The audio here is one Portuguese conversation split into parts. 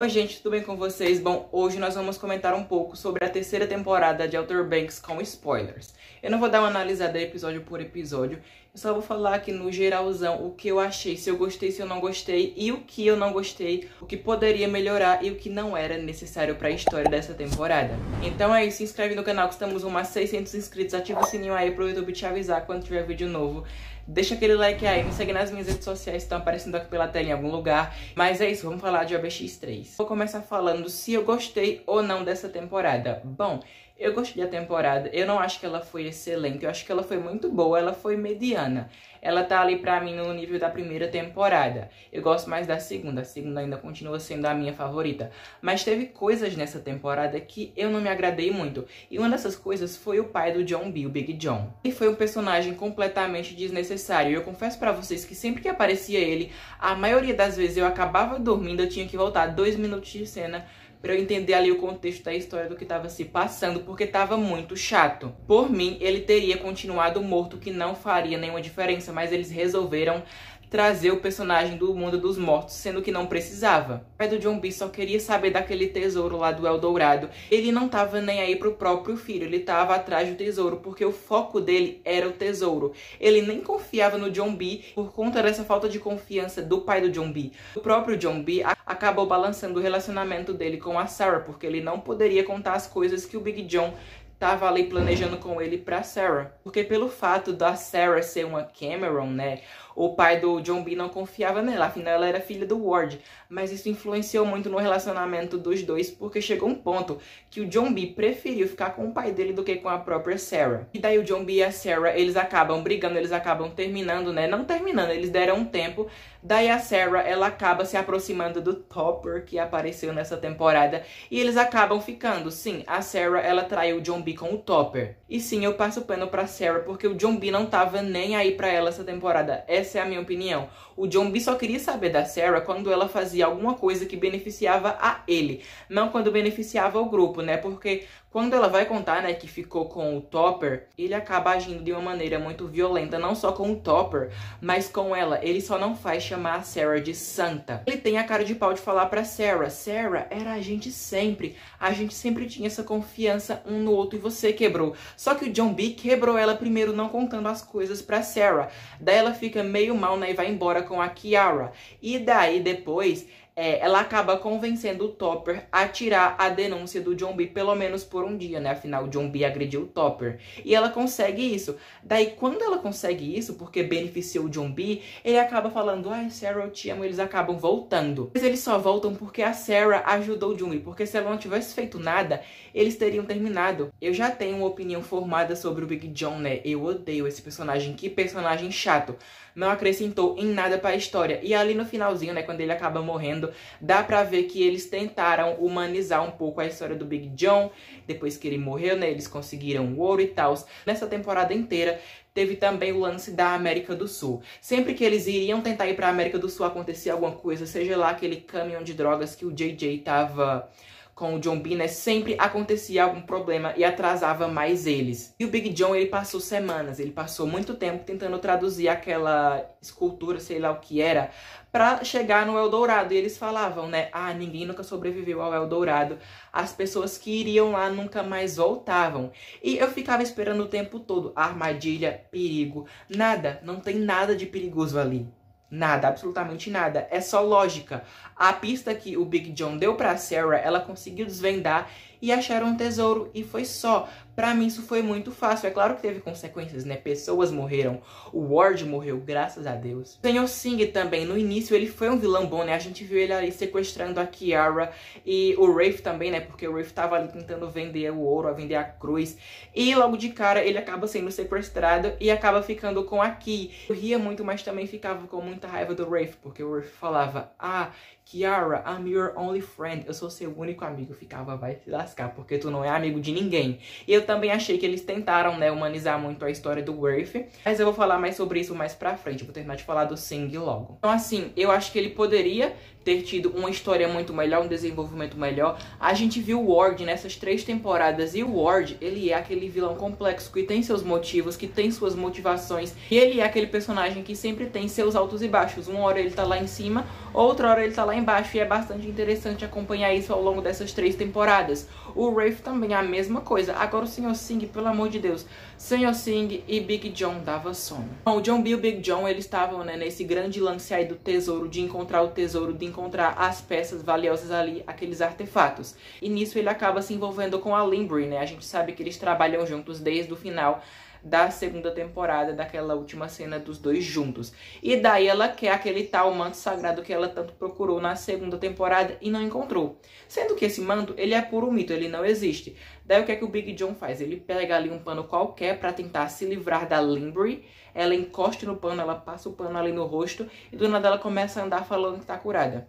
Oi gente, tudo bem com vocês? Bom, hoje nós vamos comentar um pouco sobre a terceira temporada de Outer Banks com spoilers. Eu não vou dar uma analisada episódio por episódio, eu só vou falar aqui no geralzão o que eu achei, se eu gostei, se eu não gostei, e o que eu não gostei, o que poderia melhorar e o que não era necessário para a história dessa temporada. Então é isso, se inscreve no canal que estamos umas 600 inscritos, ativa o sininho aí pro YouTube te avisar quando tiver vídeo novo. Deixa aquele like aí, me segue nas minhas redes sociais, estão aparecendo aqui pela tela em algum lugar. Mas é isso, vamos falar de OBX3. Vou começar falando se eu gostei ou não dessa temporada. Bom, eu gostei da temporada, eu não acho que ela foi excelente, eu acho que ela foi muito boa, ela foi mediana. Ela tá ali pra mim no nível da primeira temporada. Eu gosto mais da segunda, a segunda ainda continua sendo a minha favorita. Mas teve coisas nessa temporada que eu não me agradei muito. E uma dessas coisas foi o pai do John B, o Big John. Ele foi um personagem completamente desnecessário. Eu confesso pra vocês que sempre que aparecia ele, a maioria das vezes eu acabava dormindo, eu tinha que voltar 2 minutos de cena pra eu entender ali o contexto da história do que tava se passando, porque tava muito chato. Por mim, ele teria continuado morto, que não faria nenhuma diferença, mas eles resolveram trazer o personagem do mundo dos mortos, sendo que não precisava. O pai do John B só queria saber daquele tesouro lá do Eldorado. Ele não tava nem aí pro próprio filho, ele tava atrás do tesouro, porque o foco dele era o tesouro. Ele nem confiava no John B por conta dessa falta de confiança do pai do John B. O próprio John B acabou balançando o relacionamento dele com a Sarah, porque ele não poderia contar as coisas que o Big John tava ali planejando com ele pra Sarah. Porque pelo fato da Sarah ser uma Cameron, né, o pai do John B não confiava nela, afinal ela era filha do Ward. Mas isso influenciou muito no relacionamento dos dois, porque chegou um ponto que o John B preferiu ficar com o pai dele do que com a própria Sarah. E daí o John B e a Sarah, eles acabam brigando, eles acabam terminando, né, não terminando, eles deram um tempo. Daí a Sarah, ela acaba se aproximando do Topper, que apareceu nessa temporada, e eles acabam ficando. Sim, a Sarah, ela traiu o John B com o Topper. E sim, eu passo o pano pra Sarah, porque o John B não tava nem aí pra ela essa temporada. Essa é a minha opinião. O John B só queria saber da Sarah quando ela fazia alguma coisa que beneficiava a ele, não quando beneficiava o grupo, né? Porque quando ela vai contar, né, que ficou com o Topper, ele acaba agindo de uma maneira muito violenta, não só com o Topper, mas com ela. Ele só não faz chamar a Sarah de santa. Ele tem a cara de pau de falar pra Sarah: Sarah, era a gente sempre tinha essa confiança um no outro e você quebrou. Só que o John B quebrou ela primeiro, não contando as coisas pra Sarah. Daí ela fica meio mal, né, e vai embora com a Kiara. E daí depois ela acaba convencendo o Topper a tirar a denúncia do John B, pelo menos por um dia, né? Afinal, o John B agrediu o Topper. E ela consegue isso. Daí, quando ela consegue isso, porque beneficiou o John B, ele acaba falando: ai, Sarah, eu te amo. Eles acabam voltando. Mas eles só voltam porque a Sarah ajudou o John B. Porque se ela não tivesse feito nada, eles teriam terminado. Eu já tenho uma opinião formada sobre o Big John, né? Eu odeio esse personagem. Que personagem chato. Não acrescentou em nada pra história. E ali no finalzinho, né, quando ele acaba morrendo, dá pra ver que eles tentaram humanizar um pouco a história do Big John. Depois que ele morreu, né, eles conseguiram o ouro e tal. Nessa temporada inteira, teve também o lance da América do Sul. Sempre que eles iriam tentar ir pra América do Sul, acontecia alguma coisa, seja lá aquele caminhão de drogas que o JJ tava com o John B, né, sempre acontecia algum problema e atrasava mais eles. E o Big John, ele passou semanas, ele passou muito tempo tentando traduzir aquela escultura, sei lá o que era, pra chegar no Eldorado. E eles falavam, né, ah, ninguém nunca sobreviveu ao Eldorado. As pessoas que iriam lá nunca mais voltavam. E eu ficava esperando o tempo todo, armadilha, perigo, nada, não tem nada de perigoso ali. Nada, absolutamente nada. É só lógica. A pista que o Big John deu pra Sarah, ela conseguiu desvendar e acharam um tesouro. E foi só. Pra mim isso foi muito fácil. É claro que teve consequências, né? Pessoas morreram. O Ward morreu, graças a Deus. O Sr. Singh também, no início, ele foi um vilão bom, né? A gente viu ele ali sequestrando a Kiara e o Rafe também, né? Porque o Rafe tava ali tentando vender o ouro, vender a cruz. E logo de cara ele acaba sendo sequestrado e acaba ficando com a Ki. Eu ria muito, mas também ficava com muita raiva do Rafe, porque o Rafe falava: ah, Kiara, I'm your only friend. Eu sou seu único amigo. Eu ficava: vai se lascar, porque tu não é amigo de ninguém. E eu também achei que eles tentaram, né, humanizar muito a história do Rafe. Mas eu vou falar mais sobre isso mais pra frente. Eu vou terminar de falar do Singh logo. Então, assim, eu acho que ele poderia ter tido uma história muito melhor, um desenvolvimento melhor. A gente viu o Ward nessas 3 temporadas. E o Ward, ele é aquele vilão complexo que tem seus motivos, que tem suas motivações. E ele é aquele personagem que sempre tem seus altos e baixos. Uma hora ele tá lá em cima, outra hora ele tá lá embaixo, e é bastante interessante acompanhar isso ao longo dessas 3 temporadas. O Rafe também é a mesma coisa. Agora o Sr. Singh, pelo amor de Deus, Sr. Singh e Big John dava sono. Bom, o John B e o Big John, eles estavam, né, nesse grande lance aí do tesouro, de encontrar o tesouro, de encontrar as peças valiosas ali, aqueles artefatos. E nisso ele acaba se envolvendo com a Limbri, né? A gente sabe que eles trabalham juntos desde o final da 2ª temporada, daquela última cena dos dois juntos. E daí ela quer aquele tal manto sagrado que ela tanto procurou na 2ª temporada e não encontrou. Sendo que esse manto, ele é puro mito, ele não existe. Daí o que é que o Big John faz? Ele pega ali um pano qualquer pra tentar se livrar da Limbri, ela encosta no pano, ela passa o pano ali no rosto e do nada ela começa a andar falando que tá curada.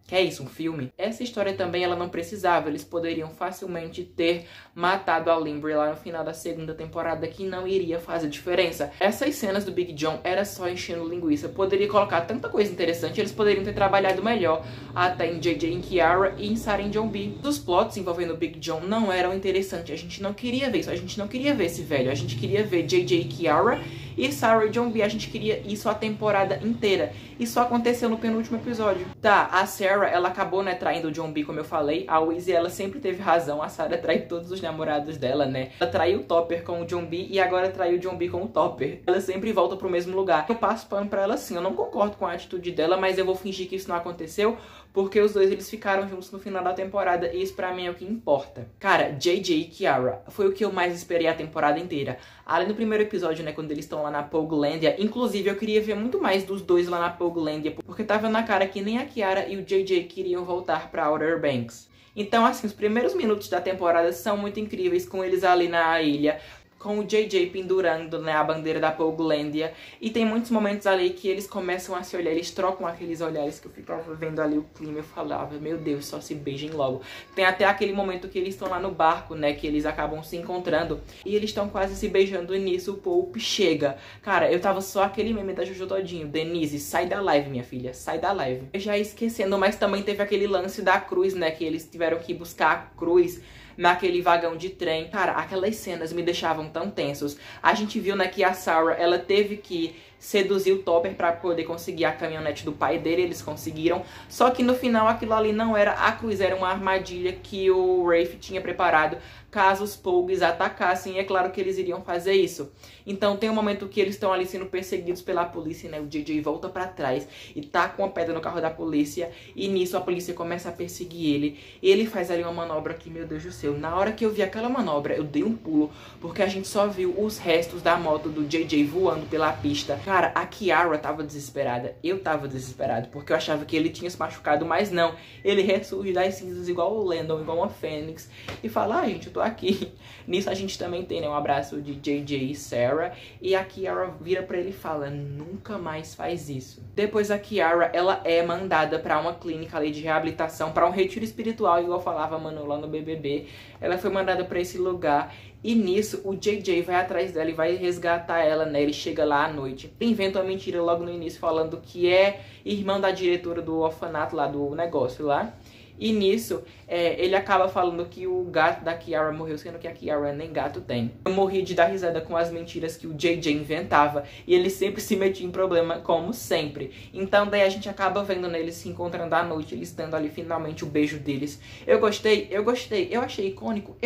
Que é isso, um filme? Essa história também ela não precisava, eles poderiam facilmente ter matado a Limbri lá no final da 2ª temporada, que não iria fazer diferença. Essas cenas do Big John era só enchendo linguiça, poderia colocar tanta coisa interessante, eles poderiam ter trabalhado melhor até em JJ e Kiara e em Sarah e John B. Os plots envolvendo o Big John não eram interessantes, a gente não queria ver isso, a gente não queria ver esse velho, a gente queria ver JJ e Kiara e Sarah e John B, a gente queria isso a temporada inteira. Isso aconteceu no penúltimo episódio. Tá, a Sarah, ela acabou, né, traindo o John B, como eu falei. A Weezy, ela sempre teve razão. A Sarah traiu todos os namorados dela, né? Ela traiu o Topper com o John B e agora traiu o John B com o Topper. Ela sempre volta pro mesmo lugar. Eu passo pano pra ela assim. Eu não concordo com a atitude dela, mas eu vou fingir que isso não aconteceu, porque os dois, eles ficaram juntos no final da temporada e isso pra mim é o que importa. Cara, JJ e Kiara foi o que eu mais esperei a temporada inteira. Além do primeiro episódio, né, quando eles estão lá na Poglandia. Inclusive, eu queria ver muito mais dos dois lá na Poglandia, porque tava na cara que nem a Kiara e o JJ queriam voltar pra Outer Banks. Então, assim, os primeiros minutos da temporada são muito incríveis, com eles ali na ilha, com o JJ pendurando, né, a bandeira da Poglandia. E tem muitos momentos ali que eles começam a se olhar, eles trocam aqueles olhares que eu ficava vendo ali o clima, eu falava, meu Deus, só se beijem logo. Tem até aquele momento que eles estão lá no barco, né, que eles acabam se encontrando e eles estão quase se beijando e nisso o Pope chega. Cara, eu tava só aquele meme da Jojo todinho, Denise, sai da live, minha filha, sai da live. Eu já ia esquecendo, mas também teve aquele lance da cruz, né, que eles tiveram que buscar a cruz naquele vagão de trem. Cara, aquelas cenas me deixavam tão tensos. A gente viu, né, que a Sarah, ela teve que seduzir o Topper pra poder conseguir a caminhonete do pai dele, eles conseguiram. Só que no final aquilo ali não era a cruz, era uma armadilha que o Rafe tinha preparado caso os Pogues atacassem, e é claro que eles iriam fazer isso. Então tem um momento que eles estão ali sendo perseguidos pela polícia, né, o JJ volta pra trás e tá com a pedra no carro da polícia, e nisso a polícia começa a perseguir ele, e ele faz ali uma manobra que, meu Deus do céu, na hora que eu vi aquela manobra, eu dei um pulo, porque a gente só viu os restos da moto do JJ voando pela pista. Cara, a Kiara tava desesperada, eu tava desesperado, porque eu achava que ele tinha se machucado, mas não, ele ressurge das cinzas igual o Landon, igual uma fênix, e fala, ah, gente, eu tô aqui. Nisso a gente também tem, né, um abraço de JJ e Sarah, e a Kiara vira pra ele e fala, nunca mais faz isso. Depois a Kiara, ela é mandada pra uma clínica ali de reabilitação, pra um retiro espiritual, igual falava a Manu lá no BBB. Ela foi mandada pra esse lugar, e nisso o JJ vai atrás dela e vai resgatar ela, né, ele chega lá à noite. Ele inventa uma mentira logo no início, falando que é irmão da diretora do orfanato lá, do negócio lá. E nisso, ele acaba falando que o gato da Kiara morreu, sendo que a Kiara nem gato tem. Eu morri de dar risada com as mentiras que o JJ inventava, e ele sempre se metia em problema, como sempre. Então daí a gente acaba vendo, né, eles se encontrando à noite, eles dando ali finalmente o beijo deles. Eu gostei, eu achei icônico.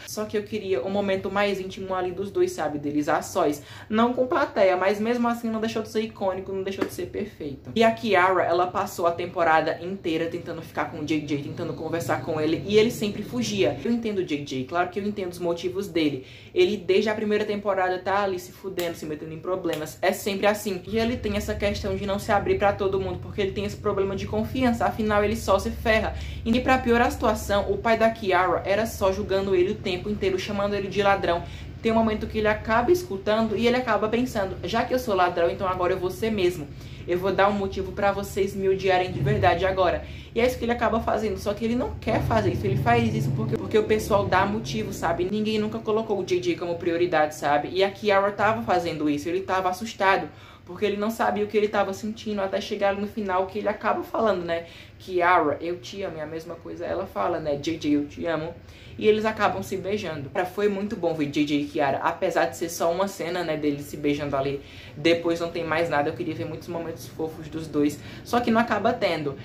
Só que eu queria um momento mais íntimo ali dos dois, sabe, deles a sós. Não com plateia, mas mesmo assim não deixou de ser icônico, não deixou de ser perfeito. E a Kiara, ela passou a temporada inteira tentando ficar com o JJ, tentando conversar com ele, e ele sempre fugia. Eu entendo o JJ, claro que eu entendo os motivos dele. Ele, desde a primeira temporada, tá ali se fudendo, se metendo em problemas. É sempre assim. E ele tem essa questão de não se abrir pra todo mundo, porque ele tem esse problema de confiança, afinal ele só se ferra. E pra piorar a situação, o pai da Kiara era só julgando ele o tempo inteiro, chamando ele de ladrão. Tem um momento que ele acaba escutando e ele acaba pensando, já que eu sou ladrão, então agora eu vou ser mesmo. Eu vou dar um motivo pra vocês me odiarem de verdade agora. E é isso que ele acaba fazendo, só que ele não quer fazer isso. Ele faz isso porque o pessoal dá motivo, sabe? Ninguém nunca colocou o JJ como prioridade, sabe? E a Kiara tava fazendo isso, ele tava assustado, porque ele não sabia o que ele tava sentindo, até chegar no final que ele acaba falando, né? Kiara, eu te amo, é a mesma coisa ela fala, né, JJ, eu te amo, e eles acabam se beijando. Cara, foi muito bom ver JJ e Kiara, apesar de ser só uma cena, né, deles se beijando ali, depois não tem mais nada, eu queria ver muitos momentos fofos dos dois, só que não acaba tendo.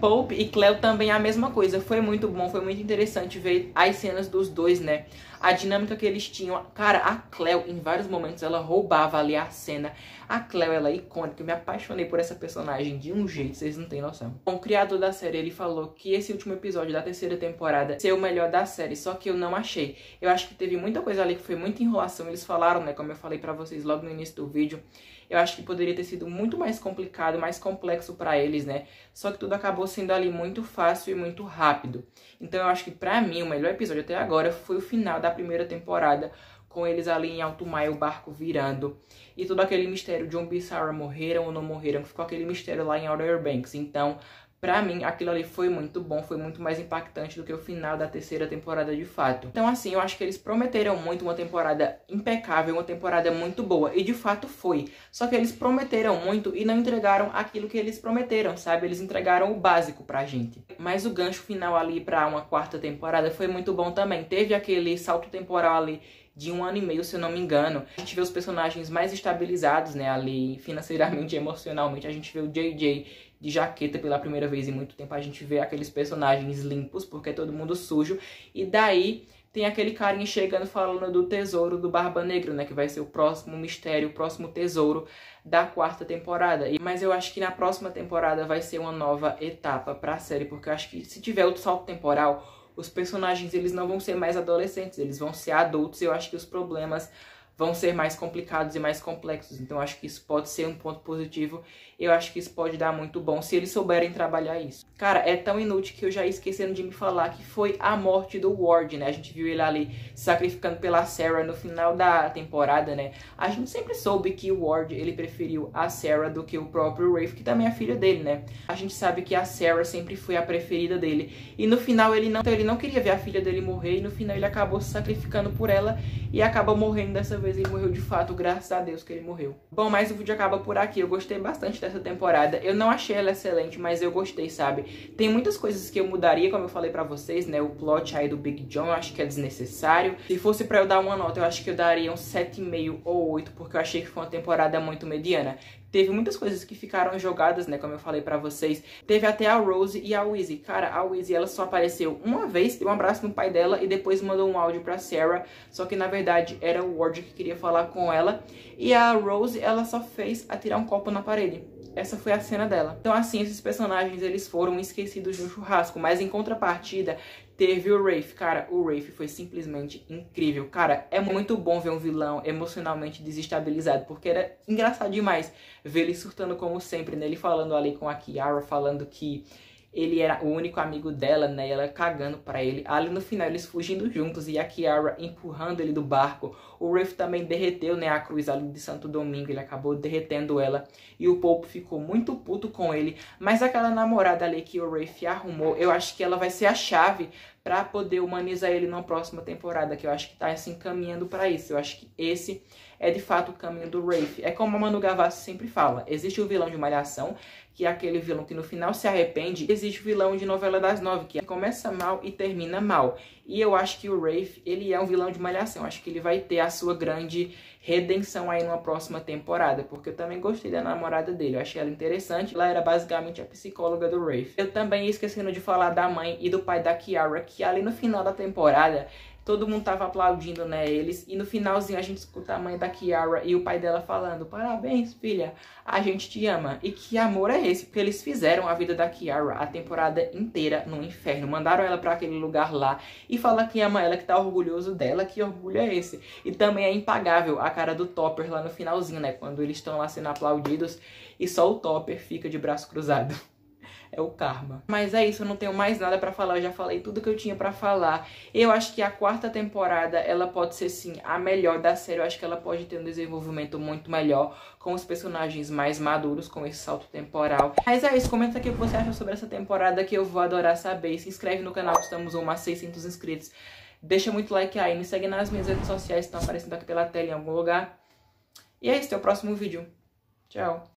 Pope e Cleo também é a mesma coisa, foi muito bom, foi muito interessante ver as cenas dos dois, né, a dinâmica que eles tinham. Cara, a Cleo, em vários momentos, ela roubava ali a cena. A Cleo, ela é icônica, eu me apaixonei por essa personagem de um jeito, vocês não têm noção. Bom, o criador da série, ele falou que esse último episódio da terceira temporada seria o melhor da série, só que eu não achei. Eu acho que teve muita coisa ali que foi muita enrolação, eles falaram, né, como eu falei pra vocês logo no início do vídeo. Eu acho que poderia ter sido muito mais complicado, mais complexo pra eles, né? Só que tudo acabou sendo ali muito fácil e muito rápido. Então eu acho que pra mim o melhor episódio até agora foi o final da primeira temporada, com eles ali em alto mar, o barco virando. E todo aquele mistério de Jon e Sarah morreram ou não morreram, ficou aquele mistério lá em Outer Banks. Então, pra mim, aquilo ali foi muito bom, foi muito mais impactante do que o final da terceira temporada de fato. Então, assim, eu acho que eles prometeram muito uma temporada impecável, uma temporada muito boa. E de fato foi. Só que eles prometeram muito e não entregaram aquilo que eles prometeram, sabe? Eles entregaram o básico pra gente. Mas o gancho final ali pra uma quarta temporada foi muito bom também. Teve aquele salto temporal ali de 1 ano e meio, se eu não me engano. A gente vê os personagens mais estabilizados, né, ali financeiramente e emocionalmente. A gente vê o JJ de jaqueta pela primeira vez em muito tempo. A gente vê aqueles personagens limpos, porque é todo mundo sujo. E daí tem aquele carinha chegando falando do tesouro do Barba Negra, né, que vai ser o próximo mistério, o próximo tesouro da quarta temporada. Mas eu acho que na próxima temporada vai ser uma nova etapa pra série, porque eu acho que se tiver outro salto temporal, os personagens, eles não vão ser mais adolescentes, eles vão ser adultos, e eu acho que os problemas vão ser mais complicados e mais complexos. Então eu acho que isso pode ser um ponto positivo. Eu acho que isso pode dar muito bom se eles souberem trabalhar isso. Cara, é tão inútil que eu já ia esquecendo de me falar que foi a morte do Ward, né? A gente viu ele ali se sacrificando pela Sarah no final da temporada, né? A gente sempre soube que o Ward, ele preferiu a Sarah do que o próprio Rafe, que também é filho dele, né? A gente sabe que a Sarah sempre foi a preferida dele. E no final ele não queria ver a filha dele morrer, e no final ele acabou se sacrificando por ela e acabou morrendo dessa vez. Ele morreu de fato, graças a Deus que ele morreu. Bom, mas o vídeo acaba por aqui. Eu gostei bastante dessa temporada. Eu não achei ela excelente, mas eu gostei, sabe? Tem muitas coisas que eu mudaria, como eu falei pra vocês, né? O plot aí do Big John, eu acho que é desnecessário. Se fosse pra eu dar uma nota, eu acho que eu daria um 7,5 ou 8, porque eu achei que foi uma temporada muito mediana. Teve muitas coisas que ficaram jogadas, né, como eu falei pra vocês. Teve até a Rose e a Weezy. Cara, a Weezy, ela só apareceu uma vez, deu um abraço no pai dela e depois mandou um áudio pra Sarah. Só que, na verdade, era o Ward que queria falar com ela. E a Rose, ela só fez atirar um copo na parede. Essa foi a cena dela. Então, assim, esses personagens, eles foram esquecidos no churrasco. Mas, em contrapartida, teve o Rafe. Cara, o Rafe foi simplesmente incrível. Cara, é muito bom ver um vilão emocionalmente desestabilizado, porque era engraçado demais ver ele surtando como sempre, né? Ele falando ali com a Kiara, falando que ele era o único amigo dela, né? E ela cagando pra ele. Ali no final, eles fugindo juntos e a Kiara empurrando ele do barco. O Rafe também derreteu, né, a cruz ali de Santo Domingo. Ele acabou derretendo ela. E o Pope ficou muito puto com ele. Mas aquela namorada ali que o Rafe arrumou, eu acho que ela vai ser a chave pra poder humanizar ele numa próxima temporada. Que eu acho que tá, assim, caminhando pra isso. Eu acho que esse é, de fato, o caminho do Rafe. É como a Manu Gavassi sempre fala. Existe o vilão de Malhação, que é aquele vilão que no final se arrepende. Existe o vilão de Novela das 9, que começa mal e termina mal. E eu acho que o Rafe, ele é um vilão de Malhação. Eu acho que ele vai ter a sua grande redenção aí numa próxima temporada. Porque eu também gostei da namorada dele. Eu achei ela interessante. Ela era basicamente a psicóloga do Rafe. Eu também ia esquecendo de falar da mãe e do pai da Kiara, que ali no final da temporada todo mundo tava aplaudindo, né, eles. E no finalzinho a gente escuta a mãe da Kiara e o pai dela falando: parabéns, filha, a gente te ama. E que amor é esse? Porque eles fizeram a vida da Kiara a temporada inteira no inferno. Mandaram ela pra aquele lugar lá e fala que ama ela, que tá orgulhoso dela. Que orgulho é esse? E também é impagável a cara do Topper lá no finalzinho, né, quando eles estão lá sendo aplaudidos e só o Topper fica de braço cruzado. É o karma. Mas é isso, eu não tenho mais nada pra falar, eu já falei tudo que eu tinha pra falar. Eu acho que a quarta temporada, ela pode ser, sim, a melhor da série. Eu acho que ela pode ter um desenvolvimento muito melhor, com os personagens mais maduros, com esse salto temporal. Mas é isso, comenta aqui o que você acha sobre essa temporada, que eu vou adorar saber. Se inscreve no canal, que estamos a 600 inscritos. Deixa muito like aí, me segue nas minhas redes sociais, que estão aparecendo aqui pela tela em algum lugar. E é isso, até o próximo vídeo. Tchau.